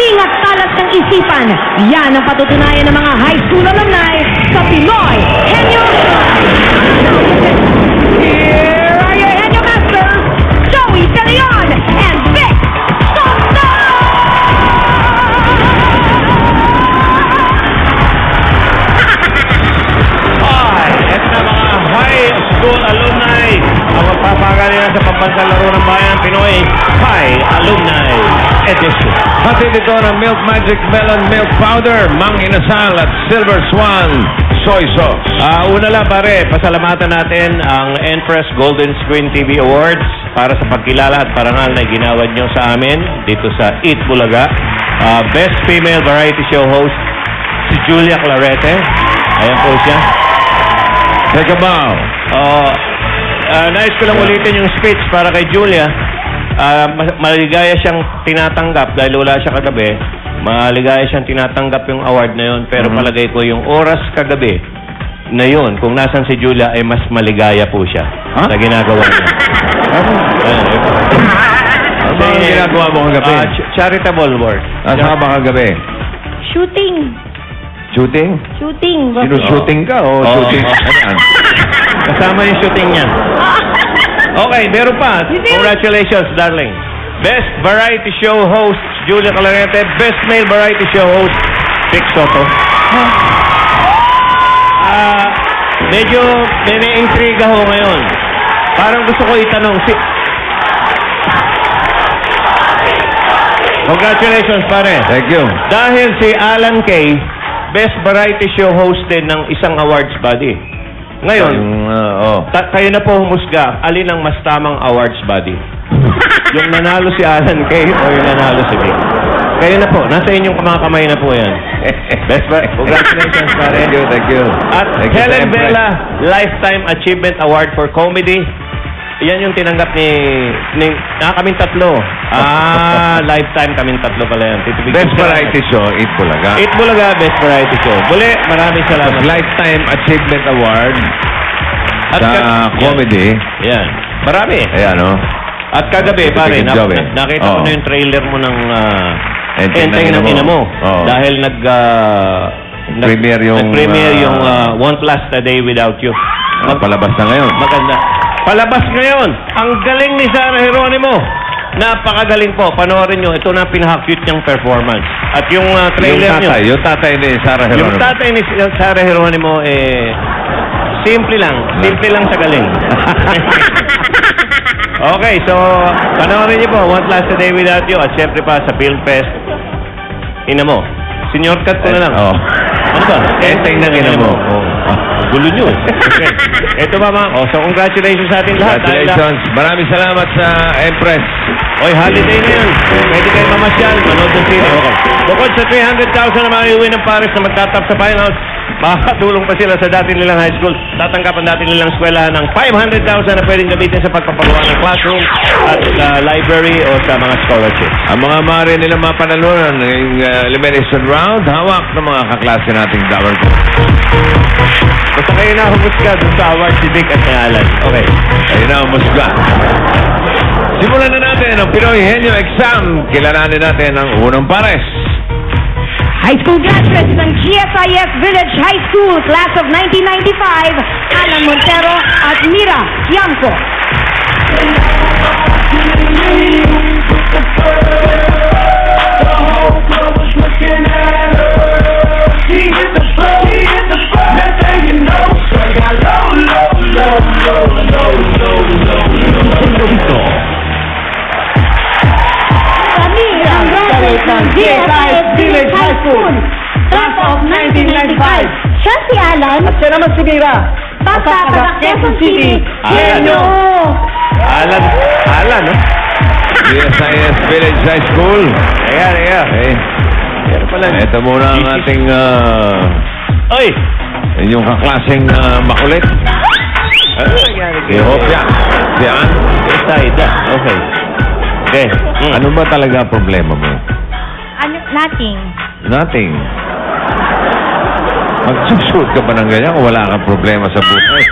Galing at talas ng isipan. Yan ang patutunayan ng mga high school alumni sa Pinoy Henyo. Here are your Henyo Masters, Joey De Leon and Vic Soto! Hi! Ito na mga high school alumni. Ang magpapagaling sa pambansang laro ng bayan, Pinoy High Alumni Edition. Hatid ito ng Milk Magic Melon Milk Powder, Mang Inasal at Silver Swan Soy Sauce. Una lang pare, pasalamatan natin ang Empress Golden Screen TV Awards para sa pagkilala at parangal na ginawa nyo sa amin dito sa Eat Bulaga. Best Female Variety Show Host, si Julia Clarete. Ayan po siya. Take a bow. Nais ko lang ulitin yung speech para kay Julia. Maligaya siyang tinatanggap dahil wala siya kagabi. Maligaya siyang tinatanggap yung award na yun. Pero palagay ko yung oras kagabi na yun, kung nasan si Julia, ay mas maligaya po siya sa ginagawa niya. Ano ang ginagawa mo kagabi? Charitable work. Saan ba kagabi? Shooting. Shooting? Shooting. Shooting ka o shooting? Ano yan? Kasama yung shooting niya. Okay, meron pa. Congratulations, darling. Best Variety Show Host, Julia Clarete. Best Male Variety Show Host, Vic Soto. Medyo intriga ho ngayon. Parang gusto ko itanong si... Congratulations, pare. Thank you. Dahil si Alan Kay, Best Variety Show Host din ng isang awards body. Ngayon, kayo na po humusga, alin ang mas tamang awards body? Yung nanalo si Alan Kay o yung nanalo si Vic? Kayo na po, nasa inyong mga kamay na po yan. Best congratulations, pare. Thank you. At Helen Bella Lifetime Achievement Award for Comedy. Yan yung tinanggap ni kaming tatlo. Lifetime kaming tatlo pala yan. Best Variety Show, Eat Bulaga. Eat Bulaga, Best Variety Show. Muli, maraming salamat. Lifetime Achievement Award sa comedy. Yan. Marami. Ayan, no? At kagabi, pare, nakita ko na yung trailer mo ng Enteng ng Ina Mo. Dahil nag-premiere yung Won't Last a Day Without You. Palabas na ngayon. Maganda. Palabas ngayon. Ang galing ni Sarah Geronimo. Napakagaling po. Panoorin nyo. Ito na pinaka-cute niyang performance. At yung trailer nyo. Yung tatay ni Sarah Geronimo. Yung tatay ni Sarah Geronimo, simple lang. Simple lang sa galing. Okay, so, panoorin niyo po. Won't Last a Day Without You. At syempre pa sa Film Fest. Ina mo. Senior cut ko na lang. Ano ba? Enteng ng Ina Mo. Gulo nyo. Okay. Ito ba mga... so congratulations sa ating lahat. Congratulations. Maraming salamat sa Empress. Oy, holiday na yun. Pwede kayo mamasyal. Manood ng sine. Okay. Bukod sa 300,000 na maiuwi ng Paris na magtatap sa Fine House, makakatulong pa sila sa dati nilang high school. Tatanggap ang dati nilang eskwelahan ng 500,000 na pwedeng gamitin sa pagpapagawa ng classroom at library o sa mga scholarships. Ang mga mare nilang mapanalunan ng elimination round, hawak ng mga kaklase nating Dower Group. Basta kayo na humusga dun sa award si Vic at si Alan. Okay. Kayo na humusga. Simulan na natin ang Pinoy Henyo Exam. Kilalanin natin ang unang pares. High school graduates ng GSIS Village High School, Class of 1995, Alan Montero at Mira Bianco. GSIS Village High School, Class of 1995. Siya si Alan. At siya naman si Mira. Basta taga Quezon City. Alan. Alan, no? GSIS Village High School. Ayan. Okay. Ito muna ang ating Oy! inyong kaklaseng makulit. Si Hopia. Si Ann. Okay. Okay. Ano ba talaga ang problema mo? Nothing. Nothing. Magsushoot ka pa ng ganyan kung wala kang problema sa buhay.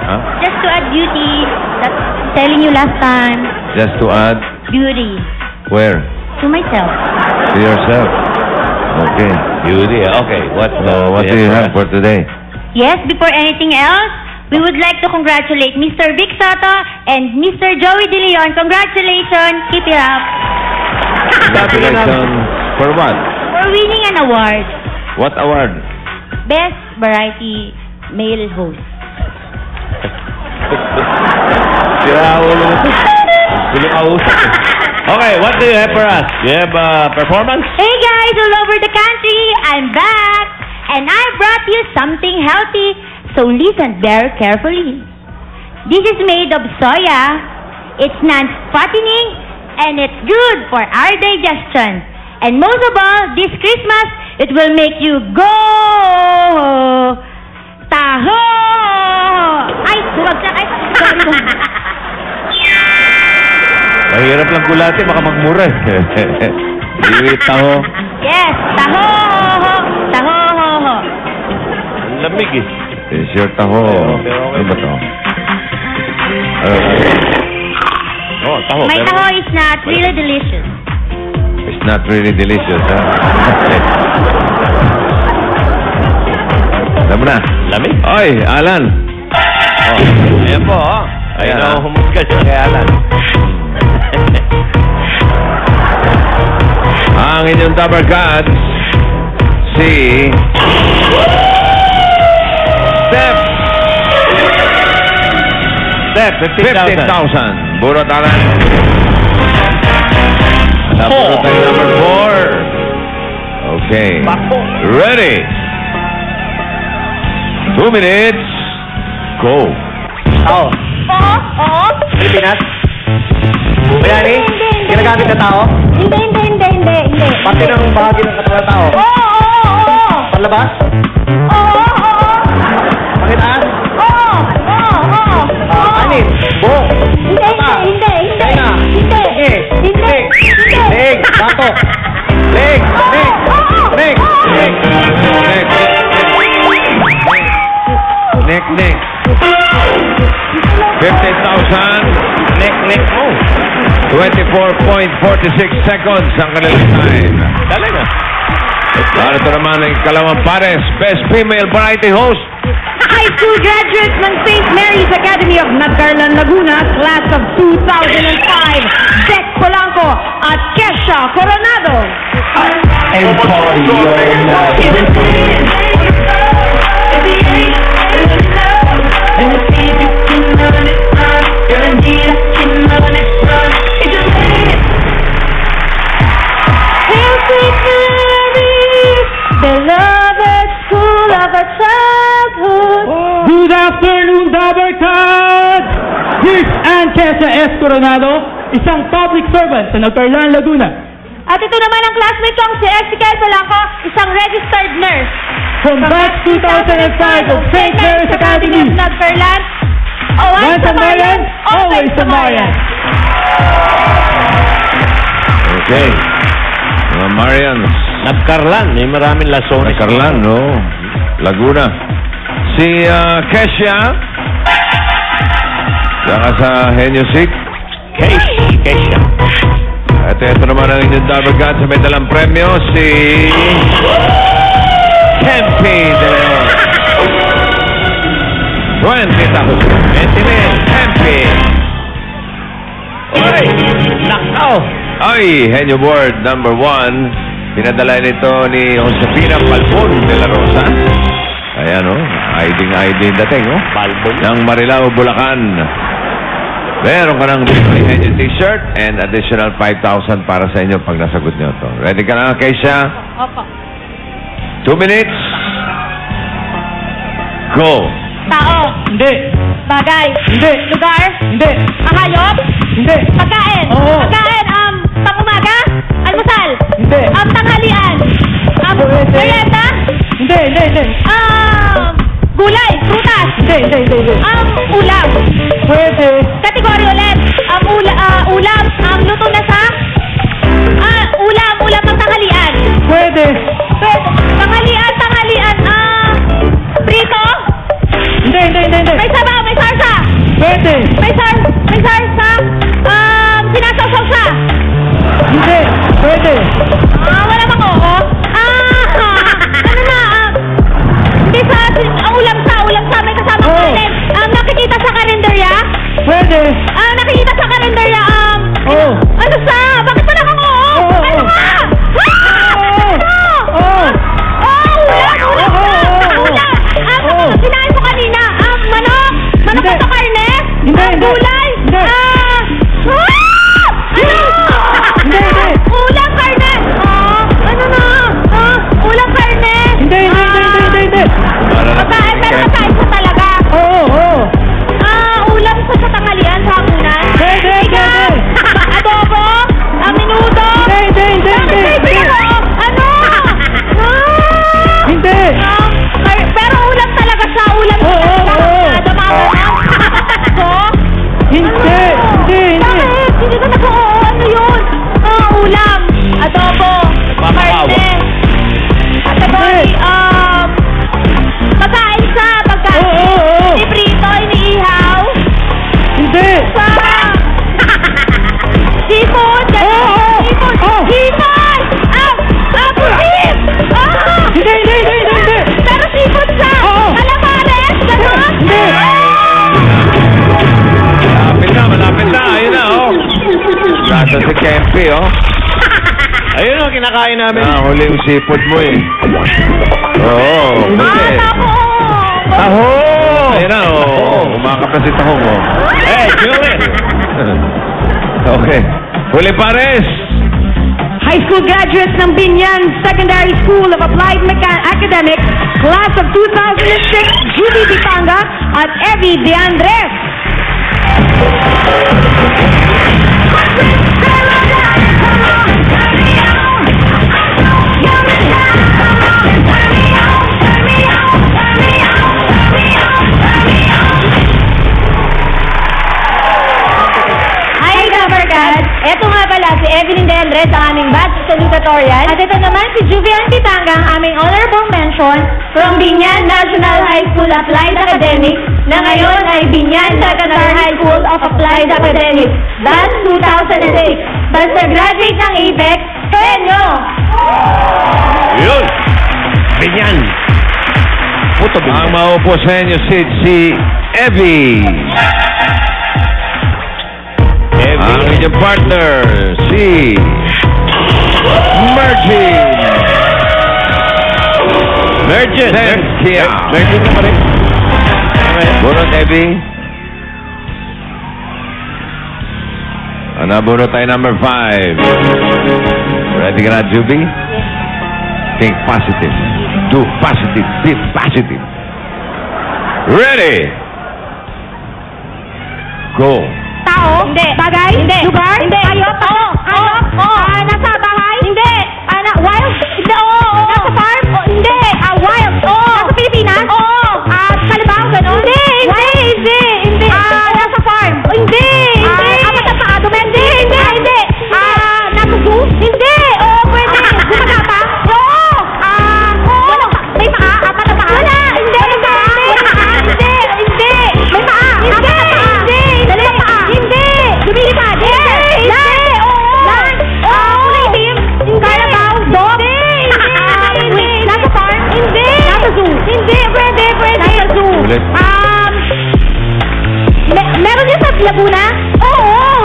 Huh? Just to add beauty. That's telling you last time. Just to add? Beauty. Where? To myself. To yourself. Okay. Beauty. Okay. What do you have for today? Yes, before anything else, we would like to congratulate Mr. Vic Soto and Mr. Joey De Leon. Congratulations. Keep it up. Congratulations. For what? For winning an award. What award? Best Variety Male Host. Okay, what do you have for us? You have performance? Hey guys all over the country, I'm back. And I brought you something healthy. So listen very carefully. This is made of soya. It's non-fattening and it's good for our digestion. And most of all, this Christmas, it will make you go taho. Ay, bumagsak. Ay, sorry. Mahirap lang gulati, baka magmura. Iwi taho. Yes, taho. Taho. Ang lamig eh. It's your taho. Ano ba to? Oh, taho. My taho is not really delicious. It's not really delicious, ha? Alam mo na. Lamig? Oy, Alan. Oh, ayan po, oh. Ayan Ayan, o, humusga siya kay Alan. Ang inyong Dabber Gods, si Steph. Steph, 15,000. 15,000. Burot, Alan. Burot tayo number 4. Okay. Bako. Ready. 2 minutes. Go. Tao. Oo. Pilipinas? Bayani? Ginagamit na tao? Hindi. Pati ng bahagi ng katawan ng tao? Oo. Panlabas? Oo. Pangitaas? Oo. Anin? Buhok? Hindi. Tenga? Hindi. Leg? Bato? Leg? Neck. 15,000. Neck mo. 24.46 seconds ang kanilang time. Talaga? Narito naman ang ikalawang pares, Best Female Variety Host. High school graduates ng St. Mary's Academy of Nagcarlan, Laguna, class of 2005, Jack Polanco at Kesha Coronado. And party all night. Hail St. Mary's, beloved school of our childhood. Good afternoon, Dabber Gods! Here's Ann Kesha S. Coronado, isang public servant sa Nagcarlan, Laguna. At ito naman ang classmate kong si Ezekiel Polanco, isang registered nurse. From batch 2005 of St. Mary's Academy. of Nagcarlan. Once a Marian, always a Marian. Okay. Mga Marians. Nagkarlan. May maraming lasones. Nagkarlan, no? Laguna. Si Kesha. Saka sa Henyo Sig. Kesha. At ito naman ang inyong Dabber Gods sa may dalang premyo, si Kempi De Leon. 20,000. 20,000. Kempi. Oy! Nakaw! Ay, Henyo Board number 1. Pinadala nito ni Josefina Palpon de la Rosa. Ayan, oh. ID dating, oh. Palpon. Ng Marilao, Bulacan. Meron ka ng Victory Henyo t-shirt and additional 5,000 para sa inyo pag nasagot nyo ito. Ready ka na, Keisha? Opo. 2 minutes. Go. Tao. Hindi. Bagay. Hindi. Lugar. Hindi. Hayop. Hindi. Pagkain. Oo. Pagkain. Pang-umaga. Almusal. Hindi. Tanghalian. Pwede. Merienda. Hindi. Gulay. Prutas. Hindi. Ulam. Pwede. Kategory ulit. Ulam. Luto na sa? Ulam ng tanghalian. Pwede. Tanghalian. Prito. Hindi. May sabaw. May sarsa. Pwede. May sarsa. Sinasawsaw siya. Hindi. Pwede. hindi. Wala bang oo? Ano na? Hindi ulam sa may kasama Oo. kanin. Nakikita sa kalendarya? Pwede. Nakikita sa kalendarya, Oo. ano sa? Bakit wala kang oo? Oo. Ano nga? Oo. Ulam! Sinain mo kanina, manok? Manok Hindi. ba ito, karne? Hindi. Gulay? Hindi. Hindi. Ulam, karne! Ano na? Ulam, karne? Hindi. Pagkain, pero pagkain sa talaga. Oo. Ulam sa tanghalian, sa hapunan? Pwede. Adobo? Minuto? Hindi. Ano? Hindi. Pero ulam talaga siya, ulam Oo. Hindi. Bakit? Hindi ka nag-oo. Ano yun? Ulam. Adobo. Papakawa. Karne. Category, pagkain sa pagkain. Oo. Iprito, iniihaw. Hindi. Sa... Seafood. Oo. Seafood. Oo. Seafood. Pusit. Hindi. Pero seafood siya. Oo. Calamares. Ganon. Hindi. Malapit na. Ayun na, oh. Nasa si Kempi, oh. Ayun o, kinakain namin. Huli yung seafood mo, eh. Oo, hindi. Taho! Ayun na, oh. Umakap na si Tahong, oh. Hey, Julian! Okay. Huli pares. High school graduates ng Binyan Secondary School of Applied Academics, Class of 2006, Judy Dipanga at Evie De Andres. Hi, Gabarkad! Ito nga pala si Evelyn De Andres, ang aming batch salutatorian. At ito naman si Juvian Pitanga, ang aming honorable mention from Binyan National High School Applied Academics na ngayon ay Binyan Secondary High School of Applied Academics. Batch 2006. Basta graduate ng APEC, Penyo! Yun. Binyan! Puto Ang Binyan. maupo sa inyo si Evie. Ang inyong partner, si Mergin. Mergin! Sensia. Mergin ka pa rin. Bunot, Evie. Nabunot tayo number 5. Ready ka na, Juby? Think positive. Do positive. Be positive. Ready? Go. Tao? Hindi. Bagay? Hindi. Lugar? Hindi. Hayop? Oo. Nasa bahay? Hindi. Wild? Hindi. Oo. Nasa farm? Hindi. Wild? Oo. Nasa Pilipinas? Oo. Kalibaw? Ganon? Hindi. Nasa farm? Hindi. Apat na paa? Hindi. Nasa zoo? Hindi. Oo, pwede. Gumagapa? Oo. Walang pa. May paa? Apat na paa? Wala. Hindi. May paa? May paa? Apat na paa? Dalawang paa? Hindi. Lumilipad? Land? Land? Kulay itim? Carabao? Dog? Wait, nasa farm? Hindi. Nasa zoo? Hindi. Pwede. Nasa zoo. Ulit. Meron din sa Laguna? Oo.